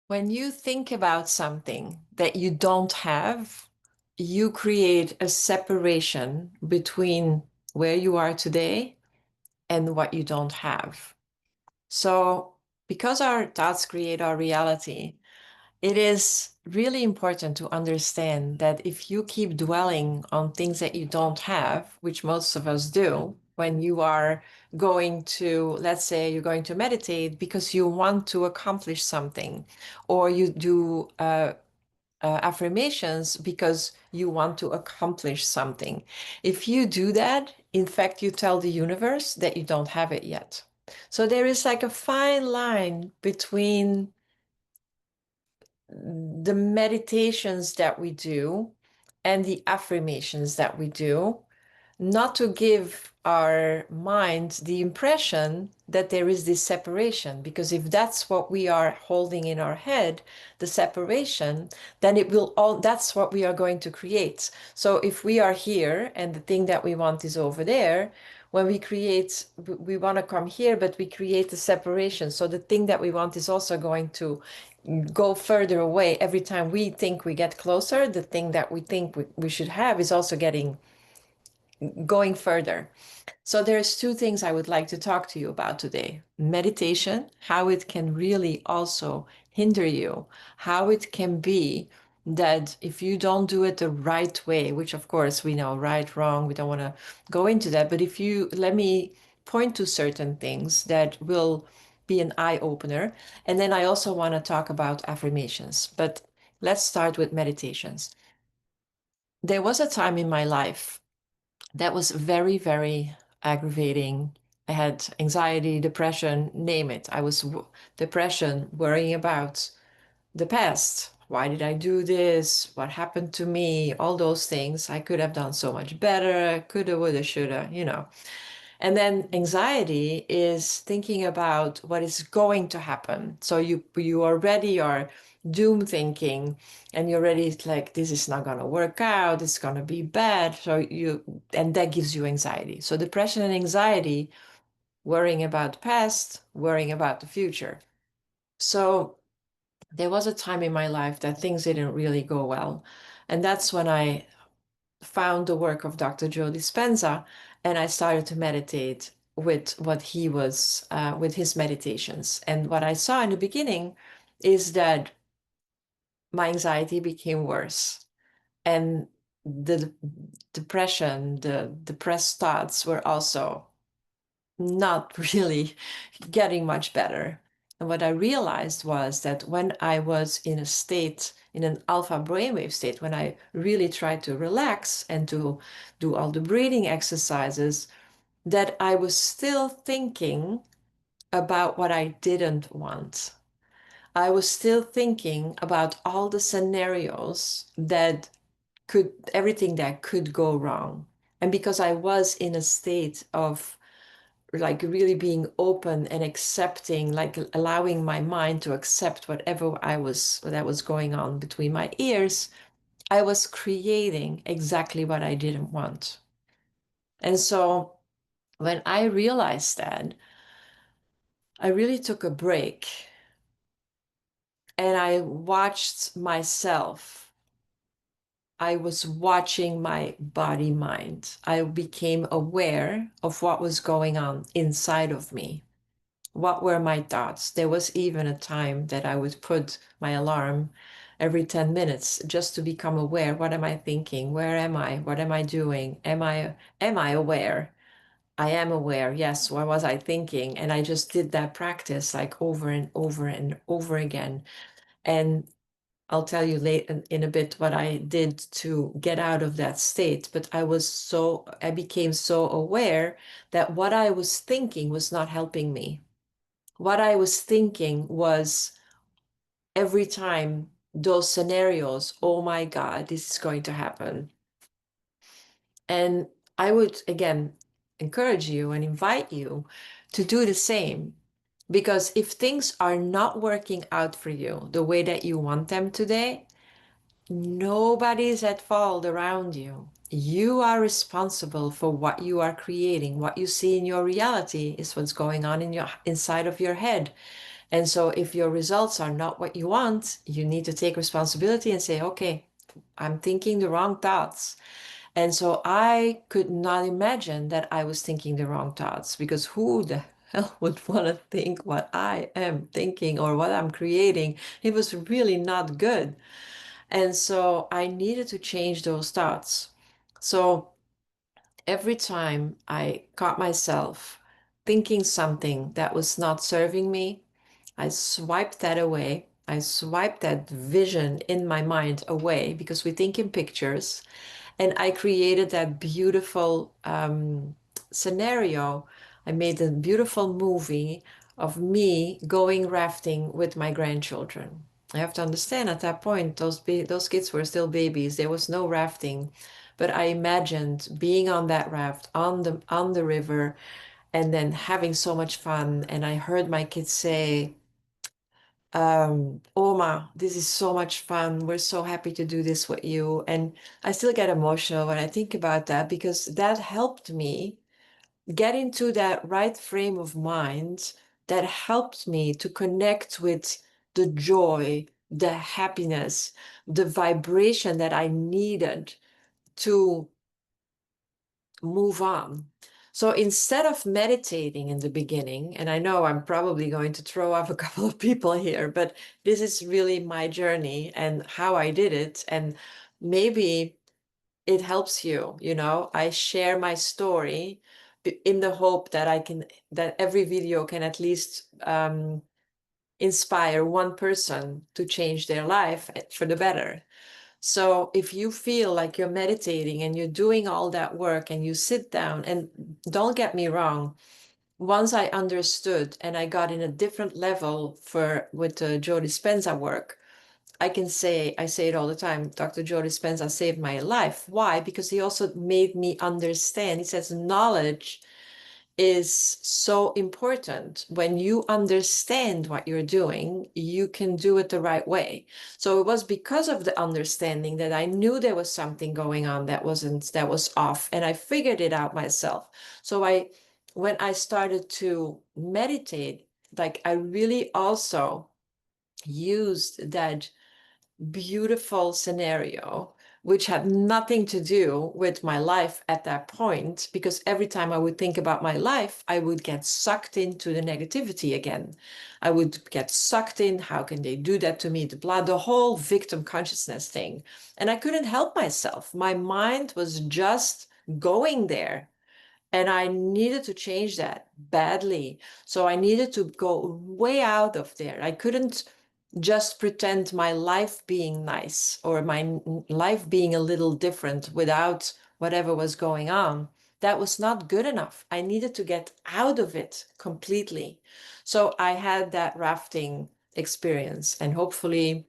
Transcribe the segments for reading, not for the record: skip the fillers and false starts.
When you think about something that you don't have, you create a separation between where you are today and what you don't have. So, because our thoughts create our reality, it is really important to understand that if you keep dwelling on things that you don't have, which most of us do, when you are going to, let's say, you're going to meditate because you want to accomplish something, or you do affirmations because you want to accomplish something. If you do that, in fact, you tell the universe that you don't have it yet. So there is like a fine line between the meditations that we do and the affirmations that we do, not to give our mind the impression that there is this separation. Because if that's what we are holding in our head, the separation, then it will all, that's what we are going to create. So if we are here and the thing that we want is over there, when we create, we want to come here, but we create the separation. So the thing that we want is also going to go further away. Every time we think we get closer, the thing that we think we should have is also going further. So there's two things I would like to talk to you about today. Meditation, how it can really also hinder you, how it can be that if you don't do it the right way, which of course we know right, wrong, we don't want to go into that, but if you let me point to certain things that will be an eye opener. And then I also want to talk about affirmations, but let's start with meditations. There was a time in my life that was very, very aggravating. I had anxiety, depression, name it. Depression, worrying about the past. Why did I do this? What happened to me? All those things. I could have done so much better. Coulda, woulda, shoulda. And then anxiety is thinking about what is going to happen. So you already are doom thinking and you're already like this is not going to work out, it's going to be bad. And that gives you anxiety. So depression and anxiety, worrying about the past, worrying about the future. So there was a time in my life that things didn't really go well. And that's when I found the work of Dr. Joe Dispenza, and I started to meditate with with his meditations. And what I saw in the beginning is that my anxiety became worse, and the depression, the depressed thoughts were also not really getting much better. And what I realized was that when I was in a state, in an alpha brainwave state, when I really tried to relax and to do all the breathing exercises, that I was still thinking about what I didn't want. I was still thinking about all the scenarios everything that could go wrong. And because I was in a state of like really being open and accepting, like allowing my mind to accept what that was going on between my ears, I was creating exactly what I didn't want. And so when I realized that, I really took a break and I watched myself. I was watching my body mind. I became aware of what was going on inside of me. What were my thoughts? There was even a time that I would put my alarm every 10 minutes just to become aware. What am I thinking? Where am I? What am I doing? Am I aware? I am aware. Yes. What was I thinking? And I just did that practice like over and over and over again. And I'll tell you in a bit what I did to get out of that state. But I became so aware that what I was thinking was not helping me. What I was thinking was every time those scenarios, oh my God, this is going to happen. And I would again encourage you and invite you to do the same. Because if things are not working out for you the way that you want them today, Nobody's at fault around you. You are responsible for what you are creating. What you see in your reality is what's going on in your inside of your head. And so if your results are not what you want, you need to take responsibility and say, okay, I'm thinking the wrong thoughts. And so I could not imagine that I was thinking the wrong thoughts, because who the hell would want to think what I am thinking or what I'm creating? It was really not good. And so I needed to change those thoughts. So every time I caught myself thinking something that was not serving me, I swiped that away. I swiped that vision in my mind away, because we think in pictures. And I created that beautiful scenario. I made a beautiful movie of me going rafting with my grandchildren. I have to understand, at that point, those kids were still babies. There was no rafting, but I imagined being on that raft on the river, and then having so much fun. And I heard my kids say, Oma, this is so much fun. We're so happy to do this with you. And I still get emotional when I think about that, because that helped me get into that right frame of mind, that helped me to connect with the joy, the happiness, the vibration that I needed to move on. So instead of meditating in the beginning, and I know I'm probably going to throw off a couple of people here, but this is really my journey and how I did it. And maybe it helps you, you know, I share my story in the hope that that every video can at least inspire one person to change their life for the better. So if you feel like you're meditating and you're doing all that work and you sit down, and don't get me wrong, once I understood and I got in a different level with the Joe Dispenza work, I say it all the time, Dr. Joe Dispenza saved my life. Why? Because he also made me understand. He says knowledge is so important. When you understand what you're doing, you can do it the right way. So it was because of the understanding that I knew there was something going on that was off, and I figured it out myself. So when I started to meditate, like I really also used that beautiful scenario, which had nothing to do with my life at that point, because every time I would think about my life, I would get sucked into the negativity again. I would get sucked in. How can they do that to me? The whole victim consciousness thing. And I couldn't help myself. My mind was just going there. And I needed to change that badly. So I needed to go way out of there. I couldn't just pretend my life being nice or my life being a little different without whatever was going on. That was not good enough. I needed to get out of it completely. So I had that rafting experience, and hopefully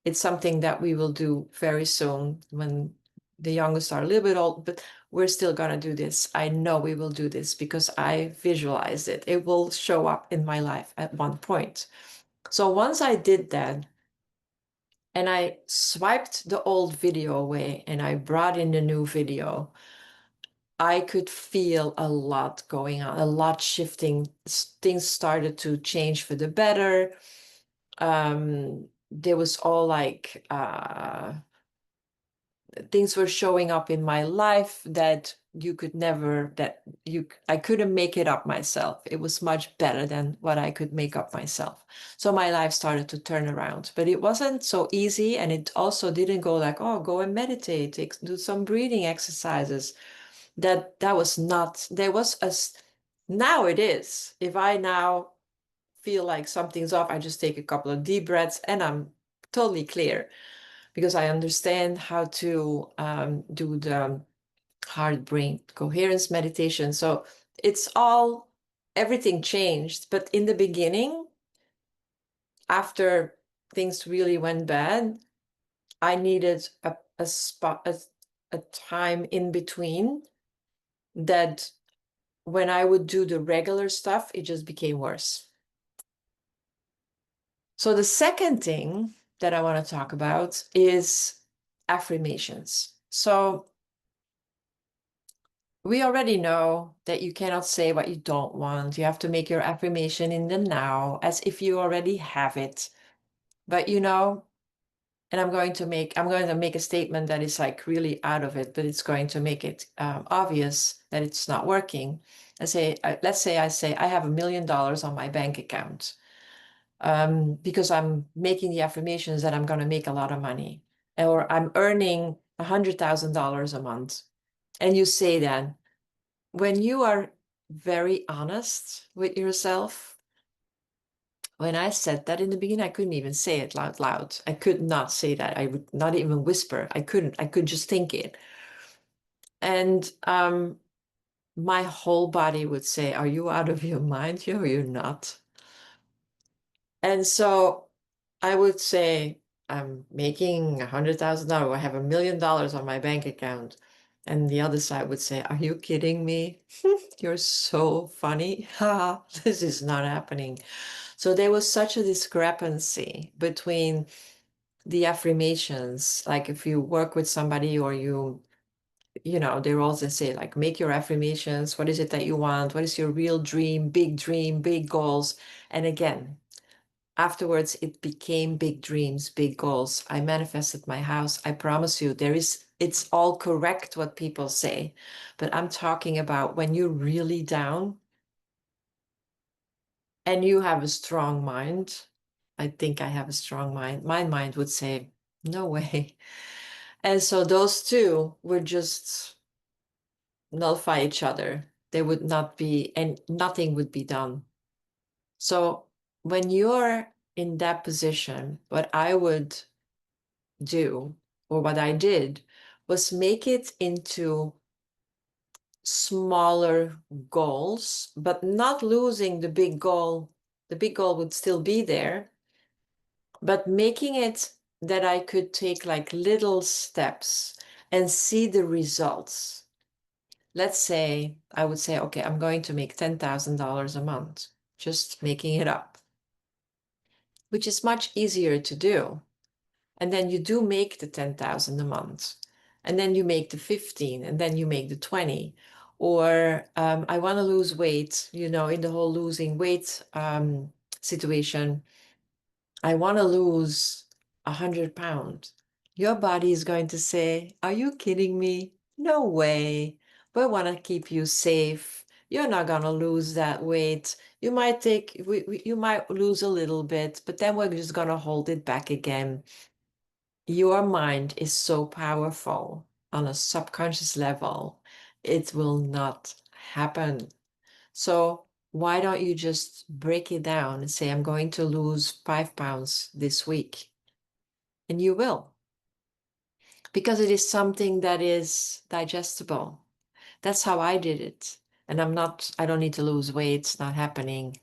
it's something that we will do very soon when the youngest are a little bit old, but we're still going to do this. I know we will do this because I visualized it. It will show up in my life at one point. So once I did that, and I swiped the old video away and I brought in the new video, I could feel a lot going on, a lot shifting. Things started to change for the better. There was all like things were showing up in my life that you could never, I couldn't make it up myself. It was much better than what I could make up myself. So my life started to turn around, but it wasn't so easy. And it also didn't go like, oh, go and meditate, do some breathing exercises. That was not, there was now it is. If I now feel like something's off, I just take a couple of deep breaths and I'm totally clear, because I understand how to do the heart brain coherence meditation. So it's all, everything changed. But in the beginning, after things really went bad, I needed a spot, a time in between, that when I would do the regular stuff, it just became worse. So the second thing that I want to talk about is affirmations. So we already know that you cannot say what you don't want. You have to make your affirmation in the now as if you already have it. But and I'm going to make a statement that is like really out of it, but it's going to make it obvious that it's not working. Let's say I say I have $1 million on my bank account because I'm making the affirmations that I'm going to make a lot of money, or I'm earning $100,000 a month. And you say that when you are very honest with yourself, when I said that in the beginning, I couldn't even say it loud. I could not say that. I would not even whisper. I couldn't. I could just think it. And my whole body would say, "Are you out of your mind? You're not." And so I would say, "I'm making $100,000. I have $1 million on my bank account." And the other side would say, "Are you kidding me? You're so funny. This is not happening." So there was such a discrepancy between the affirmations. Like if you work with somebody or they also say like, make your affirmations. What is it that you want? What is your real dream, big goals? And again, afterwards, it became big dreams, big goals. I manifested my house. I promise you, it's all correct what people say. But I'm talking about when you're really down and you have a strong mind. I think I have a strong mind. My mind would say, no way. And so those two would just nullify each other. They would not be, and nothing would be done. So when you're in that position, what I would do, or what I did, was make it into smaller goals, but not losing the big goal. The big goal would still be there, but making it that I could take like little steps and see the results. Let's say I would say, okay, I'm going to make $10,000 a month, just making it up, which is much easier to do. And then you do make the 10,000 a month, and then you make the 15, and then you make the 20. Or I want to lose weight, in the whole losing weight situation. I want to lose 100 pounds. Your body is going to say, are you kidding me? No way. We want to keep you safe. You're not going to lose that weight. You might you might lose a little bit, but then we're just going to hold it back again. Your mind is so powerful on a subconscious level. It will not happen. So why don't you just break it down and say, I'm going to lose 5 pounds this week? And you will, because it is something that is digestible. That's how I did it. And I don't need to lose weight. It's not happening.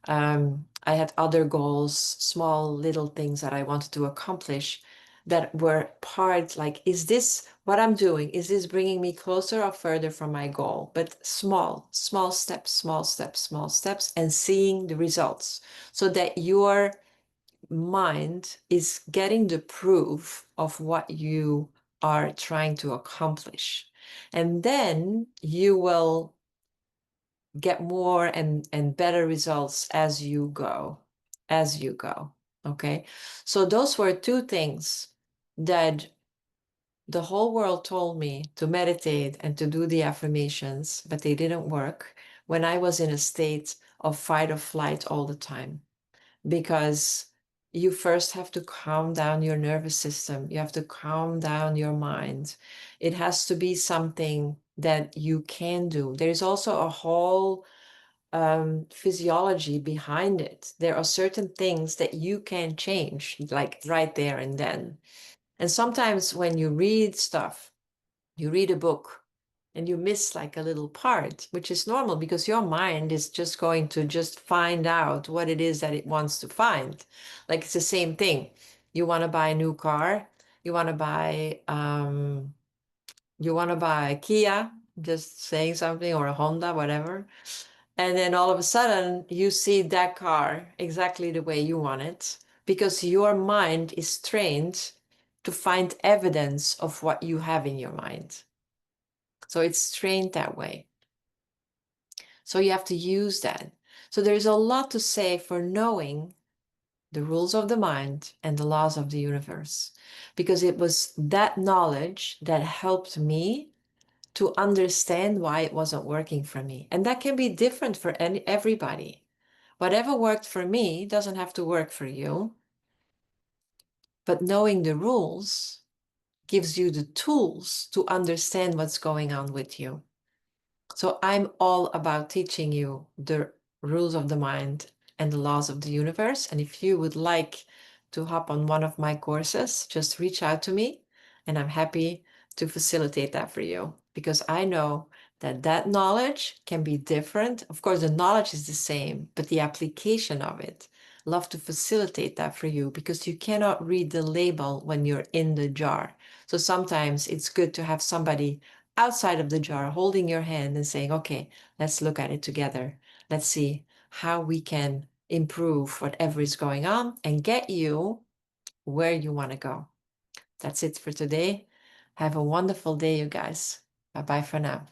I had other goals, small little things that I wanted to accomplish that were part like, is this what I'm doing? Is this bringing me closer or further from my goal? But small steps, small steps, small steps, and seeing the results so that your mind is getting the proof of what you are trying to accomplish. And then you will get more and better results as you go, as you go. Okay. So those were two things that the whole world told me to meditate and to do the affirmations, but they didn't work when I was in a state of fight or flight all the time. Because you first have to calm down your nervous system. You have to calm down your mind. It has to be something that you can do. There's also a whole physiology behind it. There are certain things that you can change, like right there and then. And sometimes when you read stuff, you read a book and you miss like a little part, which is normal because your mind is just going to just find out what it is that it wants to find. Like it's the same thing. You want to buy a new car, you want to buy a Kia, just saying something, or a Honda, whatever. And then all of a sudden, you see that car exactly the way you want it because your mind is trained to find evidence of what you have in your mind. So it's trained that way. So you have to use that. So there's a lot to say for knowing the rules of the mind and the laws of the universe, because it was that knowledge that helped me to understand why it wasn't working for me. And that can be different for everybody. Whatever worked for me doesn't have to work for you. But knowing the rules gives you the tools to understand what's going on with you. So I'm all about teaching you the rules of the mind and the laws of the universe. And if you would like to hop on one of my courses, just reach out to me and I'm happy to facilitate that for you, because I know that that knowledge can be different. Of course, the knowledge is the same, but the application of it, love to facilitate that for you, because you cannot read the label when you're in the jar. So sometimes it's good to have somebody outside of the jar holding your hand and saying, okay, let's look at it together. Let's see how we can improve whatever is going on and get you where you want to go. That's it for today. Have a wonderful day, you guys. Bye-bye for now.